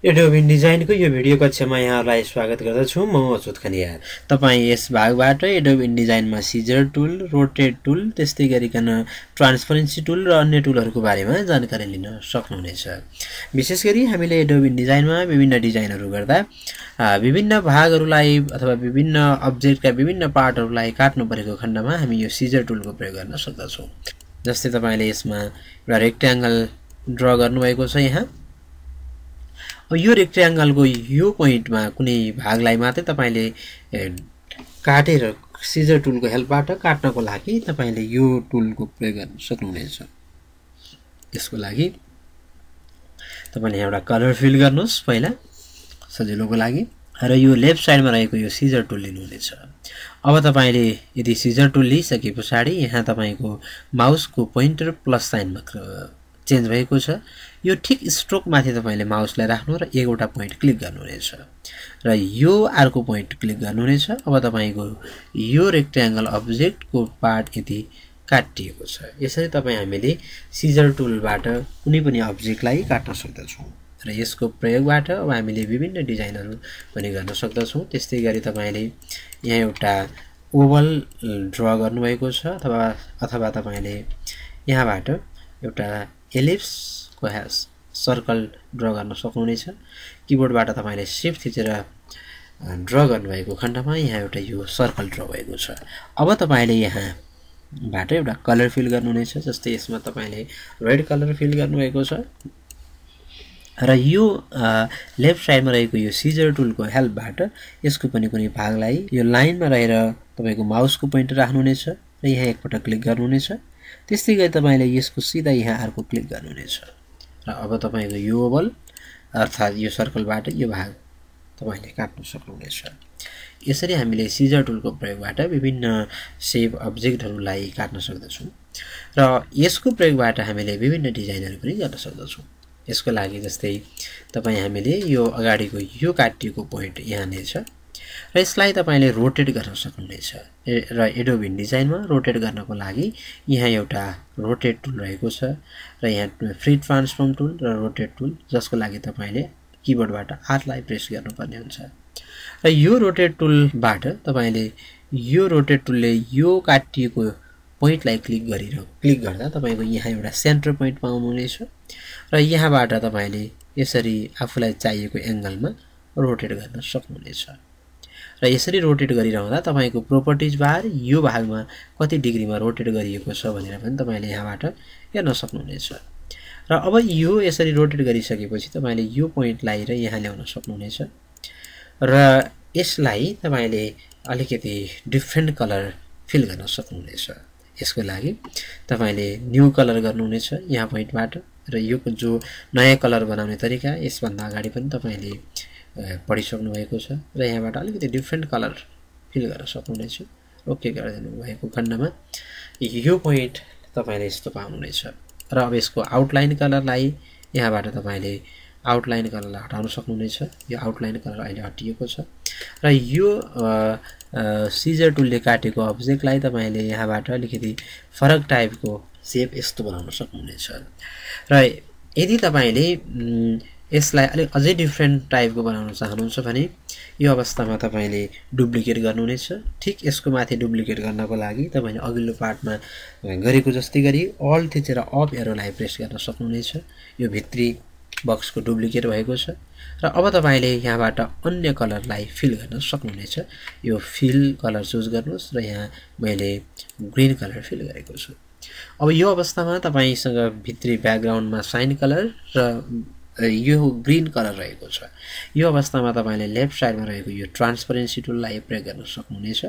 Adobe डिजाइनको यो video कक्षामा यहाँलाई स्वागत गर्दछु। म अच्युत खनियार। तपाईँ यस भागबाट एडोबी डिजाइनमा सिजर टुल, रोटेट टुल, त्यस्तै गरिकन ट्रान्सपरेन्सी टुल र अन्य टुलहरूको बारेमा जानकारी लिन सक्नुहुनेछ। विशेष गरी हामीले एडोबी डिजाइनमा विभिन्न डिजाइनहरू गर्दा विभिन्न भागहरूलाई अथवा विभिन्न अब्जेक्टका विभिन्न पार्टहरूलाई काट्नु परेको खण्डमा हामी यो सिजर टुलको प्रयोग गर्न सक्दछौँ। जस्तै तपाईले यसमा एउटा रेक्ट्याङ्गल ड्रा गर्नुभएको छ। यहाँ यो रेक्ट्याङ्गलको यो पोइन्टमा कुनै भागलाई मात्रै तपाईले काटेर सिजर टुलको हेल्पबाट काट्नको लागि तपाईले यो टुलको प्रयोग गर्न सक्नुहुनेछ। यसको लागि तपाईले एउटा कलर फिल गर्नुस् पहिला सजिलोको लागि, र यो लेफ्ट साइडमा रहेको यो सिजर टुल लिनुहुनेछ। अब तपाईले यदि सिजर टुल लिइसके पछाडि यहाँ तपाईको माउसको पोइन्टर प्लस साइनमा चेन्ज भएको छ। यो ठिक स्ट्रोक माथि तपाईले माउसलाई राख्नु र एकवटा पोइन्ट क्लिक गर्नुहुनेछ र यो अर्को पोइन्ट क्लिक गर्नुहुनेछ। अब तपाईको यो रेक्ट्याङ्गल अब्जेक्टको पार्ट यदि काटिएको छ। यसरी हामीले सिजर टुलबाट कुनै पनि अब्जेक्टलाई काट्न सक्दछौँ र यसको प्रयोगबाट अब हामीले विभिन्न डिजाइनहरू पनि गर्न सक्दछौँ। त्यस्तै गरी तपाईले यहाँ एउटा ओभल ड्रा गर्नुभएको छ अथवा तपाईले यहाँबाट एउटा एलिप्स को सर्कल ड्रा गर्न सक्नुहुनेछ। किबोर्डबाट तपाईले शिफ्ट थिचेर ड्रा गर्नुभएको खण्डमा यहाँ एउटा यो सर्कल ड्रा भएको छ। अब तपाईले यहाँबाट एउटा कलर फिल गर्नुहुनेछ। जस्तै यसमा तपाईले रेड कलर फिल गर्नुभएको छ र यो लेफ्ट साइडमा रहेको यो सिजर टुलको हेल्पबाट यसको पनि कुनै भागलाई यो लाइनमा रहेर तपाईको माउसको पोइन्टर राख्नुहुनेछ र यहाँ एकपटक क्लिक गर्नुहुनेछ। त्यस्तै गरी तपाईले यसको सिधा यहाँ अर्को क्लिक गर्नुहुनेछ र अब तपाईको यो ओभल अर्थात् यो सर्कलबाट यो भाग तपाईले काट्न सक्नुहुनेछ। यसरी हामीले सिजर टुलको प्रयोगबाट विभिन्न शेप अब्जेक्टहरूलाई काट्न सक्दछौँ र यसको प्रयोगबाट हामीले विभिन्न डिजाइनहरू पनि गर्न सक्दछौँ। यसको लागि जस्तै हामीले यो अगाडिको यो काटिएको पोइन्ट यहाँ नै छ र यसलाई तपाईले रोटेट गर्न सक्नुहुनेछ र एडोबी डिजाइनमा रोटेट गर्नको लागि यहाँ एउटा रोटेट टुल रहेको छ र यहाँ फ्री ट्रान्सफर्म टुल र रोटेट टुल, जसको लागि तपाईले किबोर्डबाट आरलाई प्रेस गर्नुपर्ने हुन्छ। र यो रोटेट टुलबाट तपाईले यो रोटेट टुलले यो काटिएको पोइन्टलाई क्लिक गर्दा तपाईको यहाँ एउटा सेन्टर पोइन्ट पाउनुहुनेछ र यहाँबाट तपाईले यसरी आफूलाई चाहिएको एंगलमा रोटेट गर्न सक्नुहुनेछ। र यसरी रोटेट गरिरहँदा तपाईको प्रोपर्टिज बार यो भागमा कति डिग्रीमा रोटेट गरिएको छ भनेर पनि तपाईले यहाँबाट हेर्न सक्नुहुनेछ। र अब यो यसरी रोटेट गरिसकेपछि तपाईले यो पोइन्टलाई र यहाँ ल्याउन सक्नुहुनेछ र यसलाई तपाईले अलिकति डिफरेन्ट कलर फिल गर्न सक्नुहुनेछ। यसको लागि तपाईले न्यू कलर गर्नुहुनेछ यहाँ पोइन्टबाट र यो जो नयाँ कलर बनाउने तरिका यसभन्दा अगाडि पनि तपाईले पढिसक्नु भएको छ र यहाँबाट अलिकति डिफरेन्ट कलर फिल गर्न सक्नुहुनेछ। ओके गरिदिनु भएको खण्डमा यो पोइन्ट तपाईले यस्तो पाउनुहुनेछ र अब यसको आउटलाइन कलरलाई यहाँबाट तपाईले आउटलाइन कलरलाई हटाउन सक्नुहुनेछ। यो आउटलाइन कलर अहिले हटिएको छ र यो सिजर टुलले काटेको अब्जेक्टलाई तपाईले यहाँबाट अलिकति फरक टाइपको शेप यस्तो बनाउन सक्नुहुनेछ र यदि तपाईले यसलाई अझै डिफरेन्ट टाइपको बनाउन चाहनुहुन्छ भने यो अवस्थामा तपाईले डुप्लिकेट गर्नुहुनेछ। ठिक यसको माथि डुप्लिकेट गर्नको लागि तपाईले अघिल्लो पार्टमा गरेको जस्तै गरी अल्ट थिचेर अप एरोलाई प्रेस गर्न सक्नुहुनेछ। यो भित्री बक्सको डुप्लिकेट भएको छ र अब तपाईले यहाँबाट अन्य कलरलाई फिल गर्न सक्नुहुनेछ। यो फिल कलर चुज गर्नुहोस् र यहाँ मैले ग्रीन कलर फिल गरेको छु। अब यो अवस्थामा तपाईसँग भित्री ब्याकग्राउन्डमा साइन कलर र यो ग्रीन कलर रहेको छ। यो अवस्थामा तपाईले लेफ्ट साइडमा रहेको यो ट्रान्सपरेन्सी टुललाई प्रयोग गर्न सक्नुहुनेछ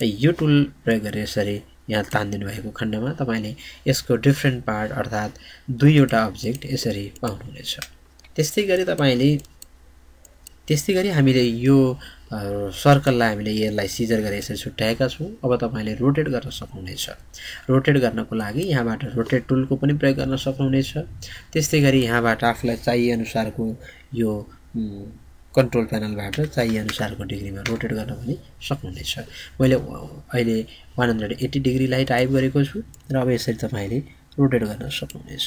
र यो टुल प्रयोग गरेर यसरी यहाँ तान्दिनु भएको खण्डमा तपाईले यसको डिफरेन्ट पार्ट अर्थात् दुईवटा अब्जेक्ट यसरी पाउनुहुनेछ। त्यस्तै गरी हामीले यो सर्कललाई हामीले यसलाई सिजर गरेर यसरी छुट्याएका छौँ। अब तपाईले रोटेट गर्न सक्नुहुनेछ। रोटेट गर्नको लागि यहाँबाट रोटेट टुलको पनि प्रयोग गर्न सक्नुहुनेछ। त्यस्तै गरी यहाँबाट आफूलाई चाहिए अनुसारको यो कन्ट्रोल प्यानलबाट चाहिए अनुसारको डिग्रीमा रोटेट गर्न पनि सक्नुहुनेछ। मैले अहिले 180 डिग्रीलाई टाइप गरेको छु र अब यसरी तपाईले रोटेट गर्न सक्नुहुनेछ।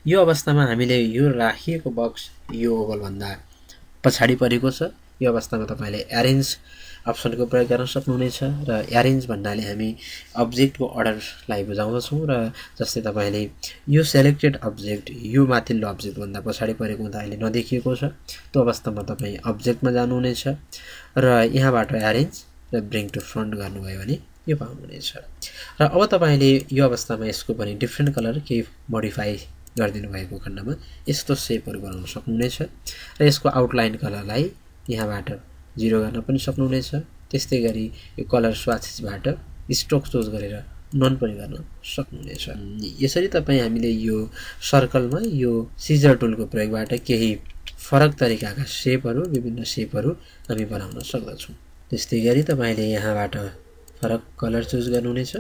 यो अवस्थामा हामीले यो राखिएको बक्स यो ओभल भन्दा पछाडि परेको छ। यो अवस्थामा तपाईले एरेन्ज अप्सनको प्रयोग गर्न सक्नुहुनेछ र एरेन्ज भन्नाले हामी अब्जेक्टको अर्डरलाई बुझाउँदछौँ र जस्तै तपाईले यो सेलेक्टेड अब्जेक्ट यो माथिल्लो अब्जेक्ट भन्दा पछाडि परेको हुँदा अहिले नदेखिएको छ, त्यो अवस्थामा तपाई अब्जेक्टमा जानुहुनेछ र यहाँबाट एरेन्ज र ब्रिङ टु फ्रन्ट गर्नुभयो भने यो पाउनुहुनेछ। र अब तपाईले यो अवस्थामा यसको पनि डिफ्रेन्ट कलर केही मोडिफाई गरिदिनु भएको खण्डमा यस्तो सेपहरु बनाउन सक्नुहुनेछ र यसको आउटलाइन कलरलाई यहाँबाट 0 गर्न पनि सक्नुहुनेछ। त्यस्तै गरी यो कलर स्वाचेसबाट स्ट्रोक चुज गरेर नन पनि गर्न सक्नुहुनेछ। यसरी तपाई हामीले यो सर्कलमा यो सिजर टुलको प्रयोगबाट केही फरक तरिकाका सेपहरु विभिन्न सेपहरु हामी बनाउन सक्दछौं। त्यस्तै गरी तपाईले यहाँबाट फरक कलर चुज गर्नुहुनेछ।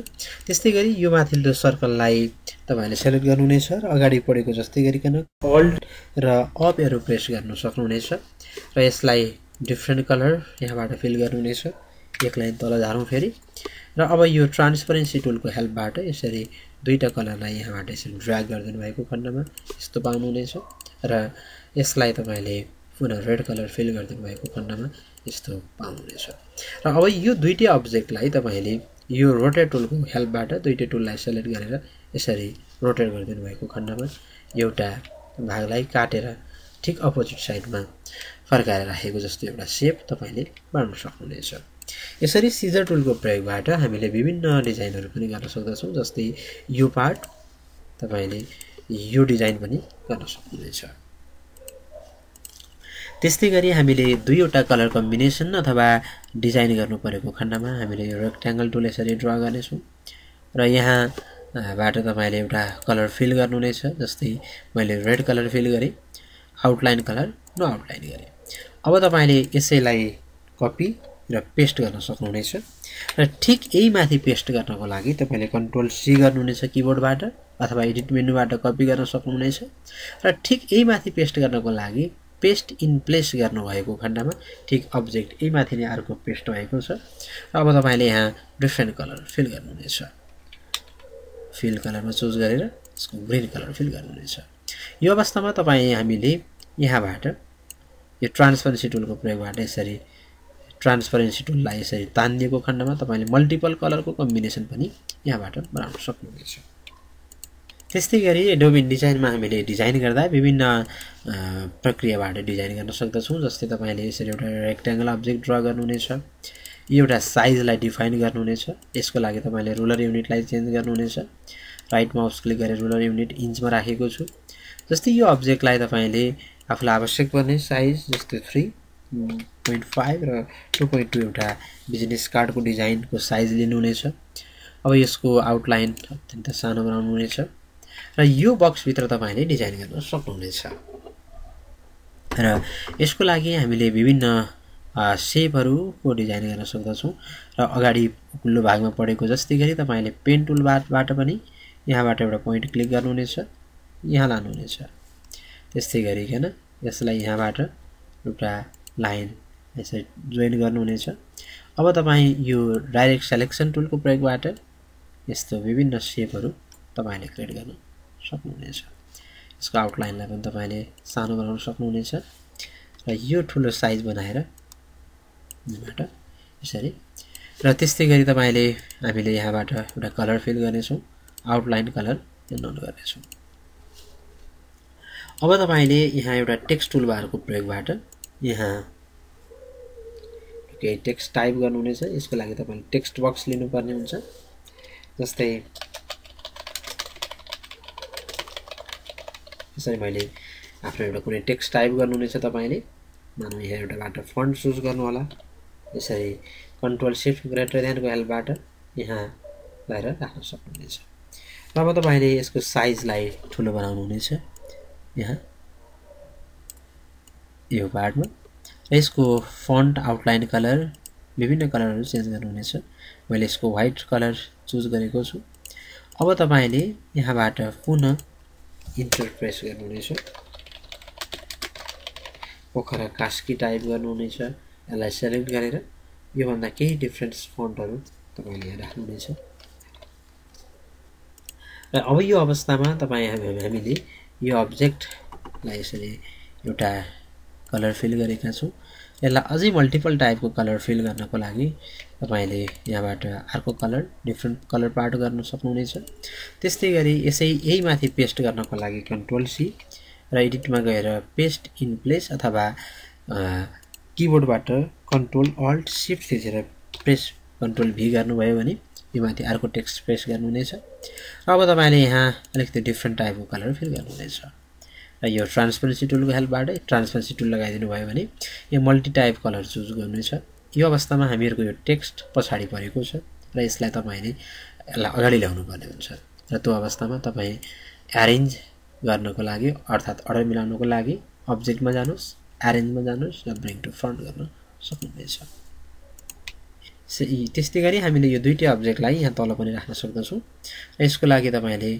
त्यस्तै गरी यो माथिल्लो सर्कललाई तपाईले सेलेक्ट गर्नुहुनेछ र अगाडि पढेको जस्तै गरिकन अल्ट र अप एरो प्रेस गर्न सक्नुहुनेछ र यसलाई डिफ्रेन्ट कलर यहाँबाट फिल गर्नुहुनेछ। एक लाइन तल झारौं फेरि र अब यो ट्रान्सपरेन्सी टुलको हेल्पबाट यसरी दुईटा कलरलाई यहाँबाट यसरी ड्र्याग गरिदिनु भएको खण्डमा यस्तो पाउनुहुनेछ र यसलाई तपाईले पुनः रेड कलर फिल गरिदिनु भएको खण्डमा यस्तो पाउनुहुनेछ। र अब यो दुईटै अब्जेक्टलाई तपाईले यो रोटेट टुलको हेल्पबाट दुईटै टुललाई सेलेक्ट गरेर यसरी रोटेट गरिदिनु भएको खण्डमा एउटा भागलाई काटेर ठीक अपोजिट साइडमा फर्काएर राखेको जस्तो एउटा सेप तपाईले बनाउन सक्नुहुनेछ। यसरी सिजर टुलको प्रयोगबाट हामीले विभिन्न डिजाइनहरु पनि गर्न सक्दछौं। जस्तै यो पार्ट तपाईले यो डिजाइन पनि गर्न सक्नुहुनेछ। त्यस्तै गरी हामीले दुईवटा कलर कम्बिनेसन अथवा डिजाइन गर्नु परेको खण्डमा हामीले यो रेक्टेंगल टुल यसरी ड्रा गर्नेछौं र यहाँ बाट तपाईले एउटा कलर फिल गर्नुहुनेछ। जस्तै मैले रेड कलर फिल गरे, आउटलाइन कलर न आउटलाइन गरे। अब तपाईले यसैलाई कपी र पेस्ट गर्न सक्नुहुनेछ र ठीक यही माथि पेस्ट गर्नको लागि तपाईले कन्ट्रोल सी गर्नुहुनेछ किबोर्डबाट अथवा एडिट मेनुबाट कपी गर्न सक्नुहुनेछ र ठीक यही माथि पेस्ट गर्नको लागि पेस्ट इन प्लेस गर्नु भएको खण्डमा ठीक अब्जेक्ट यही माथि नै अर्को पेस्ट भएको छ। अब तपाईले यहाँ डिफ्रेन्ट कलर फिल गर्नुहुनेछ। फिल कलरमा चुज गरेर यसको ग्रीन कलर फिल गर्नुहुनेछ। यो अवस्थामा हामीले यहाँबाट यो ट्रान्सपरेन्सी टुलको प्रयोगबाट यसरी ट्रान्सपरेन्सी टुललाई यसरी तान्दिएको खण्डमा तपाईले मल्टिपल कलरको कम्बिनेसन पनि यहाँबाट बनाउन सक्नुहुनेछ। त्यस्तै गरी एडोब इनडिजाइनमा हामीले डिजाइन गर्दा विभिन्न प्रक्रियाबाट डिजाइन गर्न सक्दछौं। जस्तै तपाईले यसरी एउटा रेक्टेंगल अब्जेक्ट ड्रा गर्नुहुनेछ, एउटा साइजलाई डिफाइन गर्नुहुनेछ। यसको लागि तपाईले रुलर युनिटलाई चेन्ज गर्नुहुनेछ। राइट माउस क्लिक गरेर रुलर युनिट इन्चमा राखेको छु। जस्तै यो अब्जेक्टलाई तपाईले आफुलाई आवश्यक पर्ने साइज जस्तै 3.5 र 2.2 एउटा बिजनेस कार्डको डिजाइनको साइज लिनुहुनेछ। अब यसको आउटलाइन अत्यन्त सानो बनाउनुहुनेछ र यो बक्स भित्र तपाईले डिजाइन गर्न सक्नुहुनेछ। र यसको लागि हामीले विभिन्न शेपहरुको डिजाइन गर्न सक्दछौं र अगाडि उल्लो भागमा पढेको जस्तै गरी तपाईले पेन टुलबाट पनि यहाँबाट एउटा पोइन्ट क्लिक गर्नुहुनेछ, यहाँ लानुहुनेछ। त्यस्तै गरिकन यसलाई यहाँबाट एउटा लाइन यसरी जोइन गर्नुहुनेछ। अब तपाई यो डाइरेक्ट सिलेक्सन टुलको प्रयोगबाट यस्तो विभिन्न शेपहरु तपाईले क्रिएट गर्न सक्नुहुनेछ। यसको आउटलाइनलाई पनि तपाईले सानो बनाउन सक्नुहुनेछ र यो ठूलो साइज बनाएर यहाँबाट यसरी र त्यस्तै गरी हामीले यहाँबाट एउटा कलर फिल गर्नेछौं, आउटलाइन कलर नन गर्नेछौं। अब तपाईले यहाँ एउटा टेक्स्ट टुलबारको प्रयोगबाट यहाँ केही टेक्स्ट टाइप गर्नुहुनेछ। यसको लागि तपाईले टेक्स्ट बक्स लिनुपर्ने हुन्छ। जस्तै यसरी मैले आफ्नो एउटा कुनै टेक्स्ट टाइप गर्नुहुनेछ। तपाईले मानौ यहाँ एउटाबाट फन्ट चुज गर्नु होला। यसरी कन्ट्रोल शिफ्ट ग्रेटर देनको हेल्पबाट यहाँ गएर राख्न सक्नुहुनेछ। र अब तपाईले यसको साइजलाई ठूलो बनाउनु हुनेछ यहाँ यो पार्टमा। यसको फन्ट आउटलाइन कलर विभिन्न कलरहरु चेन्ज गर्नुहुनेछ। मैले यसको व्हाइट कलर चुज गरेको छु। अब तपाईले यहाँबाट पुनः इन्टर प्रेस गर्नुहुनेछ। पोखरा कास्की टाइप गर्नुहुनेछ। यसलाई सेलेक्ट गरेर यो भन्दा केही डिफरेन्ट फन्टहरु तपाईले यहाँ राख्नुहुनेछ। र अब यो अवस्थामा हामीले यो अब्जेक्टलाई यसरी एउटा कलर फिल गरेका छौँ। यसलाई अझै मल्टिपल टाइपको कलर फिल गर्नको लागि तपाईले यहाँबाट अर्को कलर डिफ्रेन्ट कलर पार्ट गर्न सक्नुहुनेछ। त्यस्तै गरी यही माथि पेस्ट गर्नको लागि कन्ट्रोल सी र एडिटमा गएर पेस्ट इन प्लेस अथवा कीबोर्डबाट कन्ट्रोल अल्ट शिफ्ट थिचेर प्रेस कन्ट्रोल भी गर्नुभयो भने यो माथि अर्को टेक्स्ट प्रेस गर्नुहुनेछ। र अब तपाईले यहाँ अलिकति डिफ्रेन्ट टाइपको कलर फिल गर्नुहुनेछ र यो ट्रान्सपरेन्सी टुलको हेल्पबाट ट्रान्सपरेन्सी टुल लगाइदिनु भयो भने यो मल्टी टाइप कलर चुज गर्नुहुनेछ। यो अवस्थामा हामीहरूको यो टेक्स्ट पछाडि परेको छ र यसलाई तपाईले यसलाई अगाडि ल्याउनु पर्ने हुन्छ र त्यो अवस्थामा तपाई एरेन्ज गर्नको लागि अर्थात् अर्डर मिलाउनको लागि अब्जेक्टमा जानुस्, एरेन्जमा जानुस् र ब्रिङ टु फ्रन्ट गर्न सक्नुहुनेछ। त्यस्तै गरी हामीले यो दुईटै अब्जेक्टलाई यहाँ तल पनि राख्न सक्दछौँ र यसको लागि तपाईले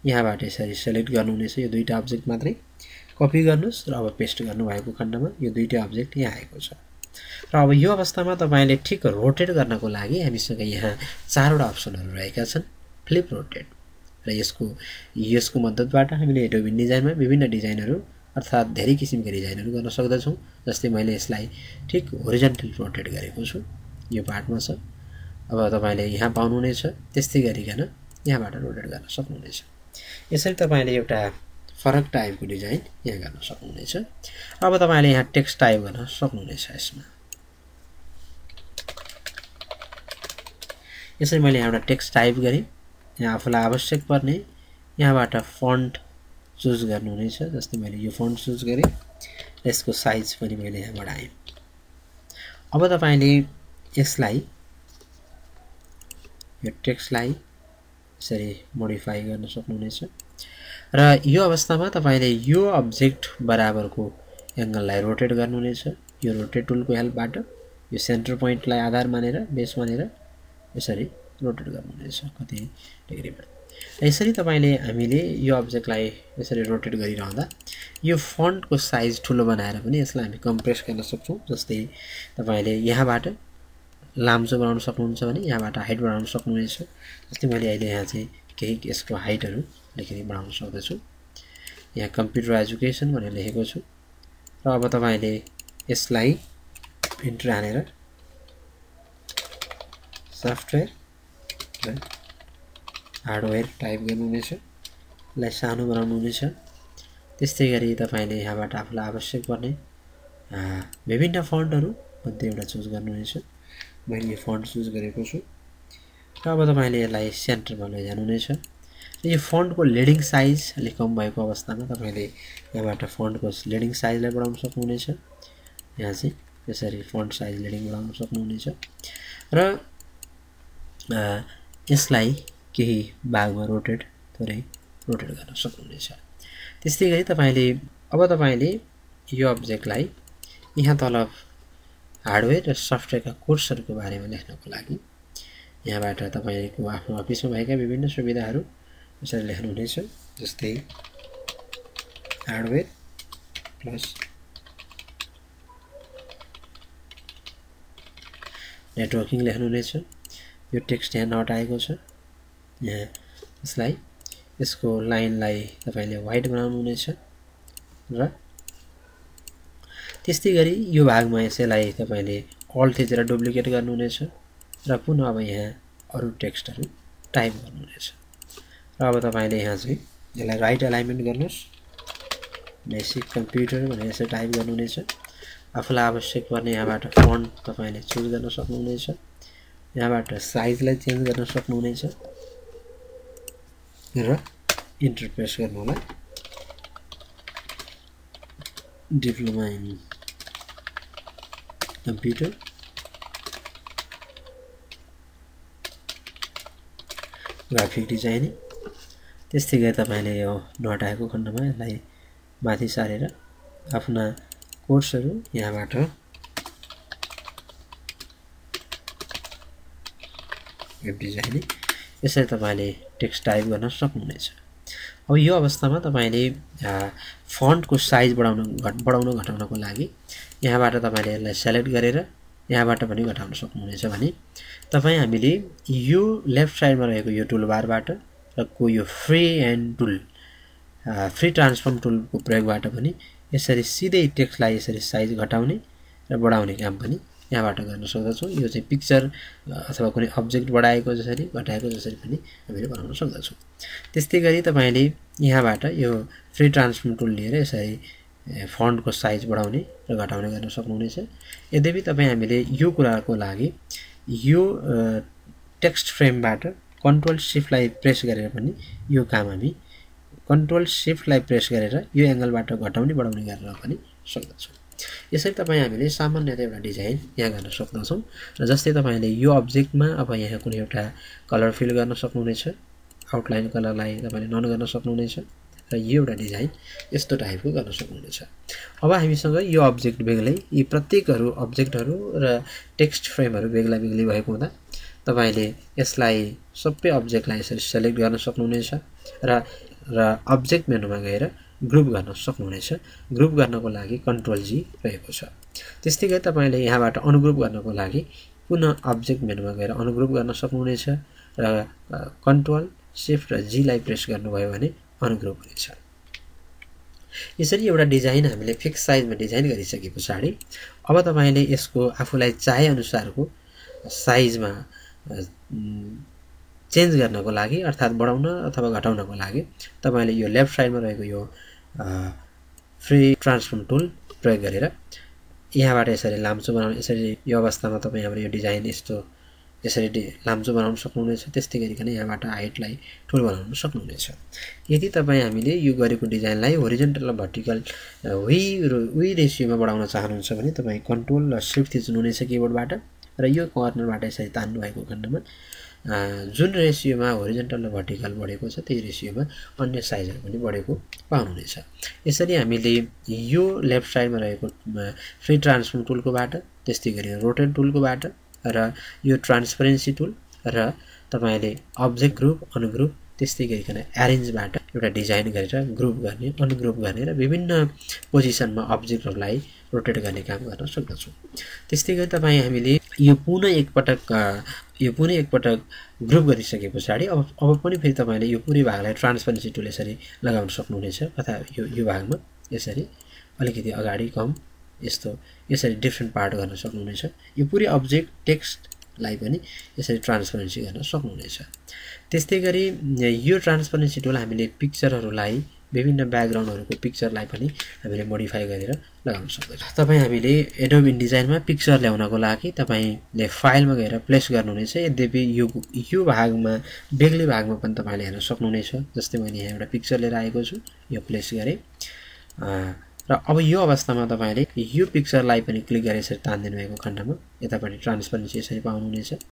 यहाँबाट यसरी सेलेक्ट गर्नुहुनेछ। यो दुईटा अब्जेक्ट मात्रै कपी गर्नुस् र अब पेस्ट गर्नुभएको खण्डमा यो दुईटै अब्जेक्ट यहाँ आएको छ। र अब यो अवस्थामा तपाईले ठिक रोटेट गर्नको लागि हामीसँग यहाँ चारवटा अप्सनहरू रहेका छन्। फ्लिप रोटेट र यसको मद्दतबाट हामीले एडोबी डिजाइनमा विभिन्न डिजाइनहरू अर्थात् धेरै किसिमका डिजाइनहरू गर्न सक्दछौँ। जस्तै मैले यसलाई ठिक होरिजन्टल रोटेट गरेको छु, यो पार्टमा छ। अब तपाईले यहाँ पाउनुहुनेछ। त्यस्तै गरिकन यहाँबाट रोटेट गर्न सक्नुहुनेछ। यसरी तपाईले एउटा फरक टाइपको डिजाइन यहाँ गर्न सक्नुहुनेछ। अब तपाईले यहाँ टेक्स्ट टाइप गर्न सक्नुहुनेछ। यसमा यसरी मैले एउटा टेक्स्ट टाइप गरेँ। यहाँ आफूलाई आवश्यक पर्ने यहाँबाट फन्ट चुज गर्नुहुनेछ। जस्तै मैले यो फन्ट चुज गरेँ र यसको साइज पनि मैले यहाँ बढाएँ। अब तपाईले यसलाई यो टेक्स्टलाई यसरी मोडिफाई गर्न सक्नुहुनेछ र यो अवस्थामा तपाईले यो अब्जेक्ट बराबरको एंगललाई रोटेट गर्नुहुनेछ। यो रोटेट टुलको हेल्पबाट यो सेन्टर पोइन्टलाई आधार मानेर बेस मानेर यसरी रोटेट गर्नुहुनेछ कति डिग्रीमा। यसरी तपाईले हामीले यो अब्जेक्टलाई यसरी रोटेट गरिरहँदा यो फन्टको साइज ठुलो बनाएर पनि यसलाई हामी कम्प्रेस गर्न सक्छौं। जस्तै तपाईले यहाँबाट लाम्चो बनाउन सक्नुहुन्छ भने यहाँबाट हाइट बढाउन सक्नुहुनेछ। जस्तै मैले अहिले यहाँ चाहिँ केही यसको हाइटहरु अलिकति बढाउन सक्दैछु। यहाँ कम्प्युटर एजुकेसन भनेर लेखेको छु र अब तपाईले यसलाई इन्टर हानेर सफ्टवेयर र हार्डवेयर टाइप गर्नुहुनेछ। यसलाई सानो बनाउनुहुनेछ। त्यस्तै गरी तपाईले यहाँबाट आफूलाई आवश्यक पर्ने विभिन्न फन्टहरु मध्ये एउटा चुज गर्नुहुनेछ। मैले यो फन्ट चुज गरेको छु र अब तपाईले यसलाई सेन्टरमा लैजानुहुनेछ। यो फन्टको लेडिङ साइज अलि कम भएको अवस्थामा तपाईले यहाँबाट फन्टको लेडिङ साइजलाई बढाउन सक्नुहुनेछ। यहाँ चाहिँ यसरी फन्ट साइज लेडिङ बढाउन सक्नुहुनेछ र यसलाई केही भागमा रोटेट गर्न सक्नुहुनेछ। त्यस्तै गरी तपाईले यो अब्जेक्टलाई यहाँ तल हार्डवेयर र सफ्टवेयरका कोर्सहरुको बारेमा लेख्नको लागि यहाँबाट तपाईको आफ्नो अफिसमा भएका विभिन्न सुविधाहरु यसरी लेख्नुहुनेछ। जस्तै हार्डवेयर प्लस नेटवर्किङ लेख्नुहुनेछ। यो टेक्स्ट यहाँ नट आएको छ। यहाँ यसलाई यसको लाइनलाई तपाईले व्हाइट बनाउनुहुनेछ र त्यस्तै गरी यो भागमा यसलाई तपाईले अल्ट थिचेर डुप्लिकेट गर्नुहुनेछ र पुनः अब यहाँ अरु टेक्स्टहरु टाइप गर्नुहुनेछ। र अब तपाईले यहाँ चाहिँ यसलाई राइट अलाइनमेन्ट गर्नुस्। बेसिक कम्प्युटर भनेर यसरी टाइप गर्नुहुनेछ। आफूलाई आवश्यक पर्ने यहाँबाट फन्ट तपाईले चुज गर्न सक्नुहुनेछ। यहाँबाट साइजलाई चेन्ज गर्न सक्नुहुनेछ र इन्टर प्रेस गर्नु होला। Diploma in computer graphic designing. त्यस्तै गरी तपाईले यो नटाएको खण्डमा यसलाई माथि सारेर आफ्ना कोर्सहरु यहाँबाट वेब डिजाइनिङ यसरी तपाईले टेक्स्ट टाइप गर्न सक्नुहुनेछ। अब यो अवस्थामा तपाईले फन्टको साइज बढाउन घटाउनको लागि यहाँबाट तपाईले यसलाई सेलेक्ट गरेर यहाँबाट पनि घटाउन सक्नुहुनेछ भने हामीले यो लेफ्ट साइडमा रहेको यो टुलबारबाट र यो फ्री ट्रान्सफर्म टुलको प्रयोगबाट पनि यसरी सिधै टेक्स्टलाई यसरी साइज घटाउने र बढाउने काम पनि यहाँबाट गर्न सक्दछौँ। यो चाहिँ पिक्चर अथवा कुनै अब्जेक्ट बढाएको जसरी घटाएको जसरी पनि हामीले बनाउन सक्दछौँ। त्यस्तै गरी तपाईले यहाँबाट यो फ्री ट्रान्सफर्म टुल लिएर यसरी फन्टको साइज बढाउने र घटाउने गर्न सक्नुहुनेछ। यद्यपि हामीले यो कुराको लागि यो टेक्स्ट फ्रेमबाट कन्ट्रोल शिफ्टलाई प्रेस गरेर पनि यो काम हामी कन्ट्रोल शिफ्टलाई प्रेस गरेर यो एंगलबाट घटाउने बढाउने गर्न पनि सक्दछौँ। यसरी हामीले सामान्यतया एउटा डिजाइन यहाँ गर्न सक्दछौँ। र जस्तै तपाईले यो अब्जेक्टमा अब यहाँ कुनै एउटा कलर फिल गर्न सक्नुहुनेछ। आउटलाइन कलरलाई तपाईले नन गर्न सक्नुहुनेछ र यो एउटा डिजाइन यस्तो टाइपको गर्न सक्नुहुनेछ। अब हामीसँग यो अब्जेक्ट बेग्लै यी प्रत्येकहरु अब्जेक्टहरु र टेक्स्ट फ्रेमहरु बेग्ला बेग्लै भएको हुँदा तपाईले यसलाई सबै अब्जेक्टलाई यसरी सिलेक्ट गर्न सक्नुहुनेछ र अब्जेक्ट मेनुमा गएर ग्रुप गर्न सक्नुहुनेछ। ग्रुप गर्नको लागि कन्ट्रोल जी रहेको छ। त्यस्तै गरी तपाईले यहाँबाट अनुग्रुप गर्नको लागि पुनः अब्जेक्ट मेनुमा गएर अनुग्रुप गर्न सक्नुहुनेछ र कन्ट्रोल शिफ्ट र जी लाई प्रेस गर्नुभयो भने अनुग्रुप हुनेछ। यसरी एउटा डिजाइन हामीले फिक्स साइजमा डिजाइन गरिसकेपछि अब तपाईले यसको आफुलाई चाहे अनुसारको साइजमा चेन्ज गर्नको लागि अर्थात बढाउन अथवा घटाउनको लागि तपाईले यो लेफ्ट साइडमा रहेको यो फ्री ट्रान्सफर्म टुल प्रयोग गरेर यहाँबाट यसरी लाम्चो बनाउन यसरी यो अवस्थामा तपाई हाम्रो यो डिजाइन यस्तो यसरी लाम्चो बनाउन सक्नुहुनेछ। त्यस्तै गरिकन यहाँबाट हाइटलाई ठूलो बनाउन सक्नुहुनेछ। यदि हामीले यो गरेको डिजाइनलाई होरिजन्टल र भर्टिकल वी रेशियोमा बढाउन चाहनुहुन्छ भने तपाई कन्ट्रोल र शिफ्ट थिच्नुहुनेछ किबोर्डबाट र यो कर्नरबाट यसरी तान्नु भएको खण्डमा जुन रेशियोमा होरिजन्टल र भर्टिकल बढेको छ त्यही रेशियोमा अन्य साइजहरु पनि बढेको पाउनुहुनेछ। यसरी हामीले यो लेफ्ट साइडमा रहेको फ्री ट्रान्सफर्म टुलकोबाट त्यस्तै गरी रोटेट टुलकोबाट र यो ट्रान्सपरेन्सी टुल र तपाईले अब्जेक्ट ग्रुप अनुग्रुप त्यस्तै गरिकन अरेन्जबाट एउटा डिजाइन गरेर ग्रुप गर्ने अनुग्रुप गर्ने र विभिन्न पोजिसनमा अब्जेक्टहरुलाई रोटेट गर्ने काम गर्न सक्दछौं। त्यस्तै गरी हामीले यो पुनः एकपटक ग्रुप गरिसकेपछि अब पनि फेरि तपाईले यो पुरै भागलाई ट्रान्सपरेन्सी टुल यसरी लगाउन सक्नुहुनेछ। अथवा यो भागमा यसरी अलिकति अगाडि कम यस्तो यसरी डिफरेन्ट पार्ट गर्न सक्नुहुनेछ। यो पुरै अब्जेक्ट टेक्स्टलाई पनि यसरी ट्रान्सपरेन्सी गर्न सक्नुहुनेछ। त्यस्तै गरी यो ट्रान्सपरेन्सी टुल हामीले पिक्चरहरुलाई विभिन्न ब्याकग्राउन्डहरुको पिक्चरलाई पनि हामीले मोडिफाई गरेर लगाउन सक्छौं। हामीले एडोब इनडिजाइनमा पिक्चर ल्याउनको लागि तपाईले फाइलमा गएर प्लेस गर्नुहुनेछ। यद्यपि यो भागमा बेग्लै भागमा पनि तपाईले हेर्न सक्नुहुनेछ। जस्तै मैले यहाँ एउटा पिक्चर लिएर आएको छु, यो प्लेस गरे र अब यो अवस्थामा तपाईले यो पिक्चरलाई पनि क्लिक गरेर यसरी तान्दिनु भएको खण्डमा यतापटि ट्रान्सपरेन्सी यसरी पाउनुहुनेछ।